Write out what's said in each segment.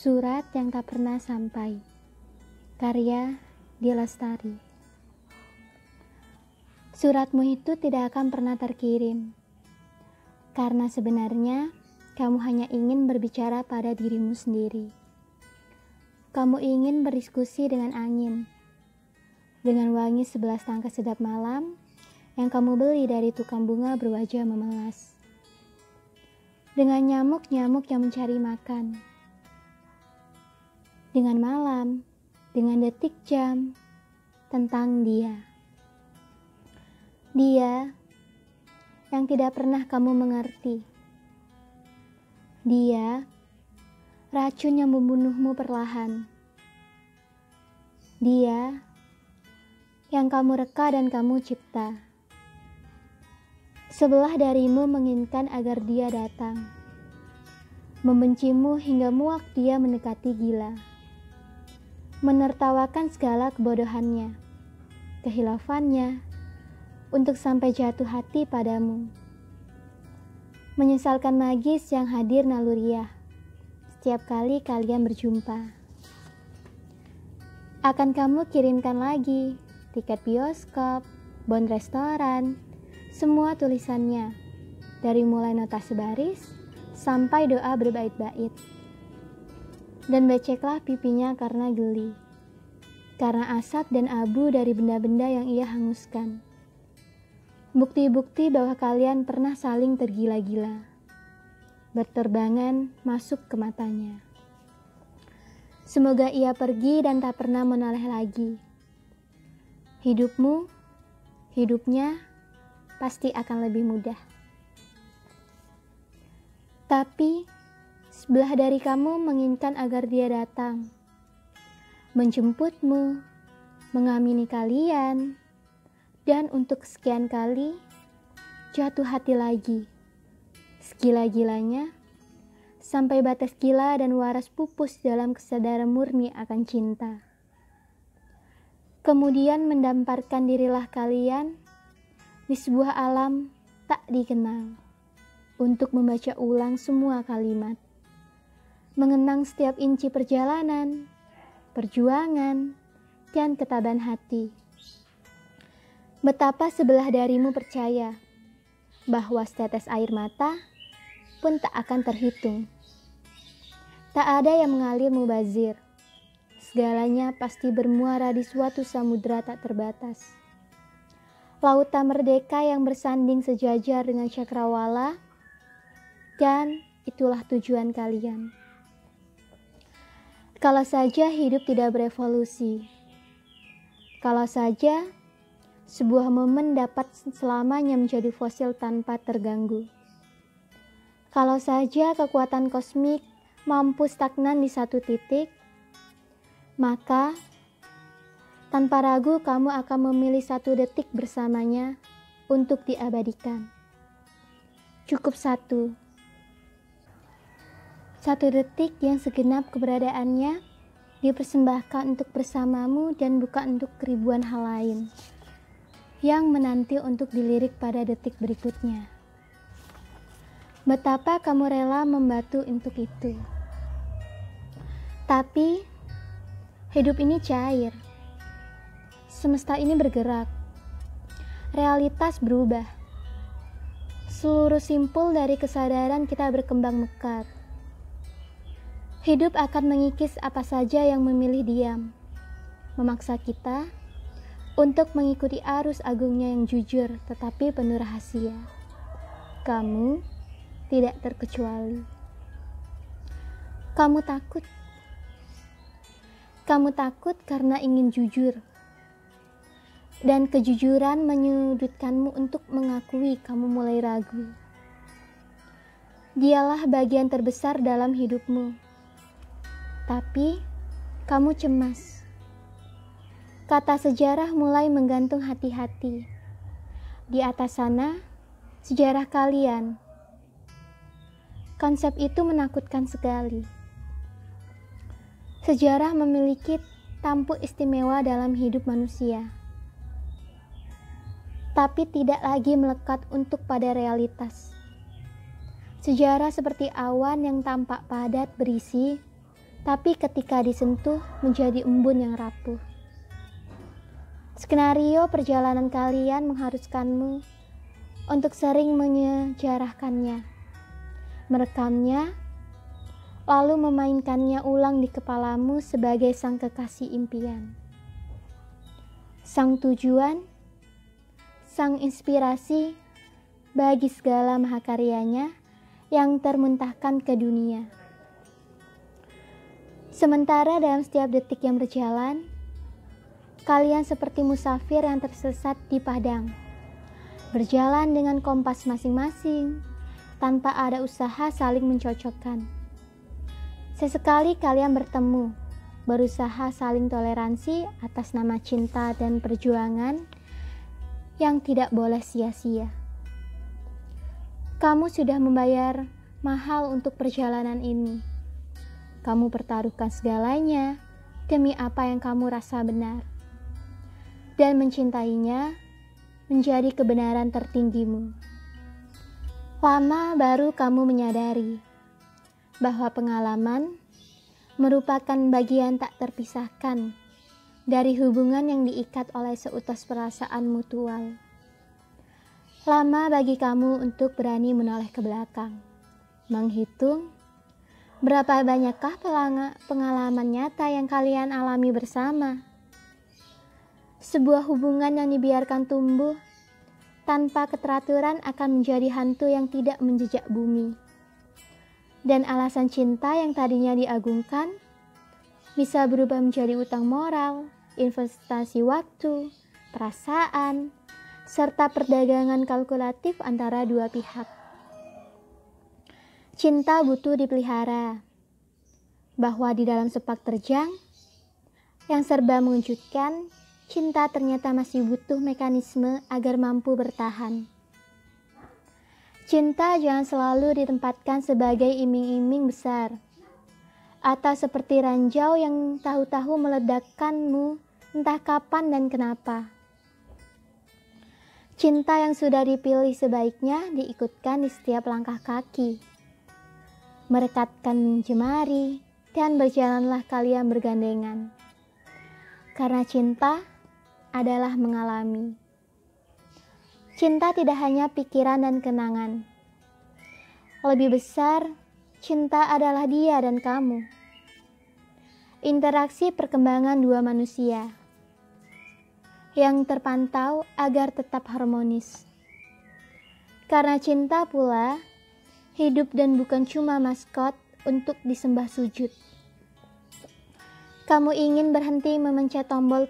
Surat yang tak pernah sampai. Karya Dia Lestari. Suratmu itu tidak akan pernah terkirim, karena sebenarnya kamu hanya ingin berbicara pada dirimu sendiri. Kamu ingin berdiskusi dengan angin, dengan wangi 11 tangkai sedap malam yang kamu beli dari tukang bunga berwajah memelas, dengan nyamuk-nyamuk yang mencari makan, dengan malam, dengan detik jam, tentang dia. Dia yang tidak pernah kamu mengerti. Dia, racun yang membunuhmu perlahan. Dia, yang kamu reka dan kamu cipta. Sebelah darimu menginginkan agar dia datang. Membencimu hingga muak dia mendekati gila. Menertawakan segala kebodohannya, kehilafannya, untuk sampai jatuh hati padamu. Menyesalkan magis yang hadir naluriah setiap kali kalian berjumpa. Akan kamu kirimkan lagi tiket bioskop, bon restoran, semua tulisannya, dari mulai nota sebaris sampai doa berbait-bait. Dan beceklah pipinya karena geli, karena asap dan abu dari benda-benda yang ia hanguskan. Bukti-bukti bahwa kalian pernah saling tergila-gila, berterbangan masuk ke matanya. Semoga ia pergi dan tak pernah menoleh lagi. Hidupmu, hidupnya pasti akan lebih mudah. Tapi sebelah dari kamu menginginkan agar dia datang, menjemputmu, mengamini kalian, dan untuk sekian kali jatuh hati lagi, segila-gilanya, sampai batas gila dan waras pupus dalam kesadaran murni akan cinta. Kemudian mendamparkan dirilah kalian di sebuah alam tak dikenal, untuk membaca ulang semua kalimat, mengenang setiap inci perjalanan, perjuangan, dan ketabahan hati. Betapa sebelah darimu percaya bahwa setetes air mata pun tak akan terhitung. Tak ada yang mengalir mubazir. Segalanya pasti bermuara di suatu samudra tak terbatas. Lautan merdeka yang bersanding sejajar dengan cakrawala, dan itulah tujuan kalian. Kalau saja hidup tidak berevolusi. Kalau saja sebuah momen dapat selamanya menjadi fosil tanpa terganggu. Kalau saja kekuatan kosmik mampu stagnan di satu titik, maka tanpa ragu kamu akan memilih satu detik bersamanya untuk diabadikan. Cukup satu detik yang segenap keberadaannya dipersembahkan untuk bersamamu dan bukan untuk ribuan hal lain yang menanti untuk dilirik pada detik berikutnya. Betapa kamu rela membatu untuk itu. Tapi hidup ini cair. Semesta ini bergerak. Realitas berubah. Seluruh simpul dari kesadaran kita berkembang mekar. Hidup akan mengikis apa saja yang memilih diam, memaksa kita untuk mengikuti arus agungnya yang jujur tetapi penuh rahasia. Kamu tidak terkecuali. Kamu takut. Kamu takut karena ingin jujur. Dan kejujuran menyudutkanmu untuk mengakui kamu mulai ragu. Dialah bagian terbesar dalam hidupmu. Tapi kamu cemas. Kata sejarah mulai menggantung hati-hati. Di atas sana, sejarah kalian. Konsep itu menakutkan sekali. Sejarah memiliki tampuk istimewa dalam hidup manusia, tapi tidak lagi melekat untuk pada realitas. Sejarah seperti awan yang tampak padat berisi, tapi ketika disentuh menjadi embun yang rapuh. Skenario perjalanan kalian mengharuskanmu untuk sering menyejarahkannya, merekamnya, lalu memainkannya ulang di kepalamu sebagai sang kekasih impian, sang tujuan, sang inspirasi bagi segala mahakaryanya yang termuntahkan ke dunia. Sementara dalam setiap detik yang berjalan, kalian seperti musafir yang tersesat di padang, berjalan dengan kompas masing-masing, tanpa ada usaha saling mencocokkan. Sesekali kalian bertemu, berusaha saling toleransi atas nama cinta dan perjuangan yang tidak boleh sia-sia. Kamu sudah membayar mahal untuk perjalanan ini. Kamu pertaruhkan segalanya demi apa yang kamu rasa benar. Dan mencintainya menjadi kebenaran tertinggimu. Lama baru kamu menyadari bahwa pengalaman merupakan bagian tak terpisahkan dari hubungan yang diikat oleh seutas perasaan mutual. Lama bagi kamu untuk berani menoleh ke belakang, menghitung berapa banyakkah pengalaman nyata yang kalian alami bersama. Sebuah hubungan yang dibiarkan tumbuh tanpa keteraturan akan menjadi hantu yang tidak menjejak bumi. Dan alasan cinta yang tadinya diagungkan bisa berubah menjadi utang moral, investasi waktu, perasaan, serta perdagangan kalkulatif antara dua pihak. Cinta butuh dipelihara, bahwa di dalam sepak terjang yang serba mengejutkan, cinta ternyata masih butuh mekanisme agar mampu bertahan. Cinta jangan selalu ditempatkan sebagai iming-iming besar, atau seperti ranjau yang tahu-tahu meledakkanmu entah kapan dan kenapa. Cinta yang sudah dipilih sebaiknya diikutkan di setiap langkah kaki. Merekatkan jemari dan berjalanlah kalian bergandengan. Karena cinta adalah mengalami. Cinta tidak hanya pikiran dan kenangan. Lebih besar, cinta adalah dia dan kamu. Interaksi perkembangan dua manusia yang terpantau agar tetap harmonis. Karena cinta pula, hidup dan bukan cuma maskot untuk disembah sujud. Kamu ingin berhenti memencet tombol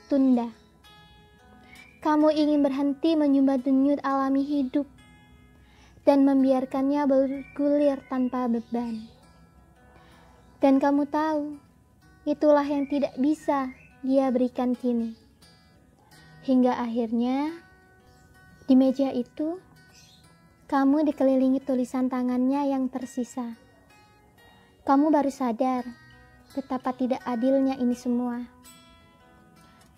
tunda. Kamu ingin berhenti menyumbat denyut alami hidup dan membiarkannya bergulir tanpa beban. Dan kamu tahu, itulah yang tidak bisa dia berikan kini. Hingga akhirnya, di meja itu, kamu dikelilingi tulisan tangannya yang tersisa. Kamu baru sadar betapa tidak adilnya ini semua.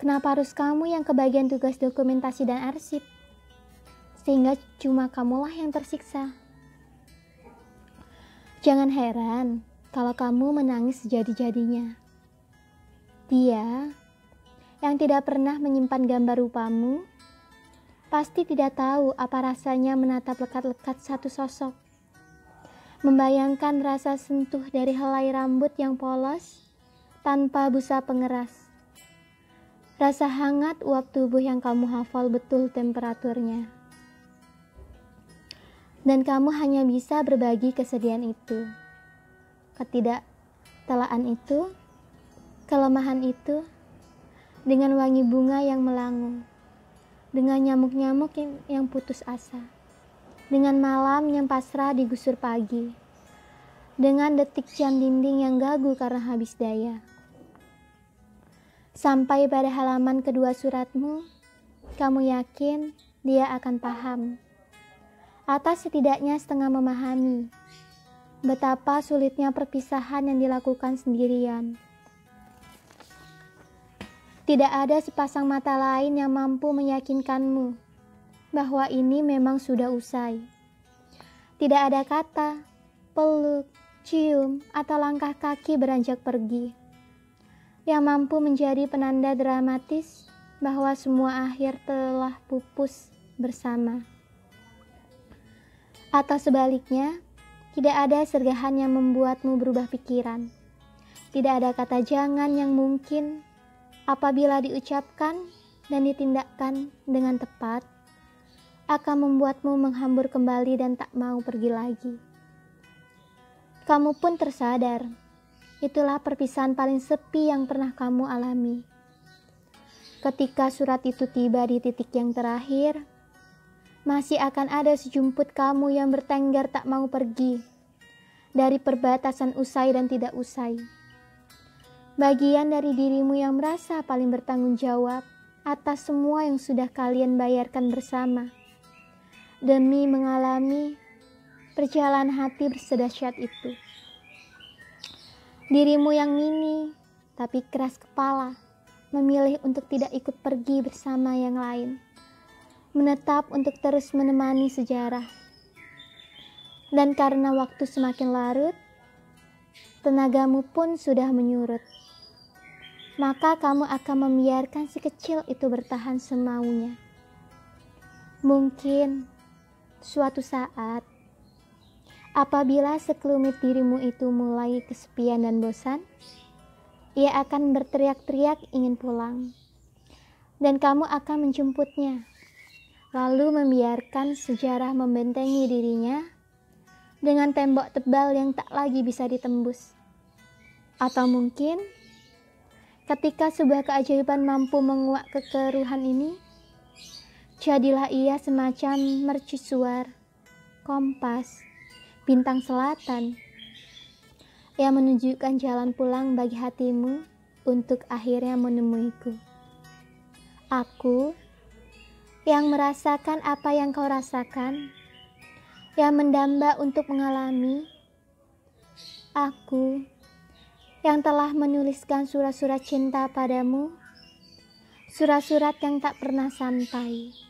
Kenapa harus kamu yang kebagian tugas dokumentasi dan arsip? Sehingga cuma kamulah yang tersiksa. Jangan heran kalau kamu menangis sejadi-jadinya. Dia yang tidak pernah menyimpan gambar rupamu pasti tidak tahu apa rasanya menatap lekat-lekat satu sosok. Membayangkan rasa sentuh dari helai rambut yang polos tanpa busa pengeras. Rasa hangat uap tubuh yang kamu hafal betul temperaturnya. Dan kamu hanya bisa berbagi kesedihan itu, ketidaktelaan itu, kelemahan itu, dengan wangi bunga yang melangu, dengan nyamuk-nyamuk yang putus asa, dengan malam yang pasrah digusur pagi, dengan detik jam dinding yang gagu karena habis daya. Sampai pada halaman kedua suratmu, kamu yakin dia akan paham, atau setidaknya setengah memahami, betapa sulitnya perpisahan yang dilakukan sendirian. Tidak ada sepasang mata lain yang mampu meyakinkanmu bahwa ini memang sudah usai. Tidak ada kata, peluk, cium, atau langkah kaki beranjak pergi, yang mampu menjadi penanda dramatis bahwa semua akhir telah pupus bersama. Atau sebaliknya, tidak ada sergahan yang membuatmu berubah pikiran. Tidak ada kata jangan yang mungkin apabila diucapkan dan ditindakkan dengan tepat akan membuatmu menghambur kembali dan tak mau pergi lagi. Kamu pun tersadar, itulah perpisahan paling sepi yang pernah kamu alami. Ketika surat itu tiba di titik yang terakhir, masih akan ada sejumput kamu yang bertengger tak mau pergi dari perbatasan usai dan tidak usai. Bagian dari dirimu yang merasa paling bertanggung jawab atas semua yang sudah kalian bayarkan bersama, demi mengalami perjalanan hati bersedahsyat itu. Dirimu yang mini tapi keras kepala, memilih untuk tidak ikut pergi bersama yang lain, menetap untuk terus menemani sejarah. Dan karena waktu semakin larut, tenagamu pun sudah menyurut, maka kamu akan membiarkan si kecil itu bertahan semaunya. Mungkin suatu saat, apabila sekelumit dirimu itu mulai kesepian dan bosan, ia akan berteriak-teriak ingin pulang, dan kamu akan menjemputnya, lalu membiarkan sejarah membentengi dirinya dengan tembok tebal yang tak lagi bisa ditembus. Atau mungkin, ketika sebuah keajaiban mampu menguak kekeruhan ini, jadilah ia semacam mercusuar, kompas, bintang selatan yang menunjukkan jalan pulang bagi hatimu untuk akhirnya menemuiku. Aku yang merasakan apa yang kau rasakan, yang mendamba untuk mengalami. Aku yang telah menuliskan surat-surat cinta padamu, surat-surat yang tak pernah sampai.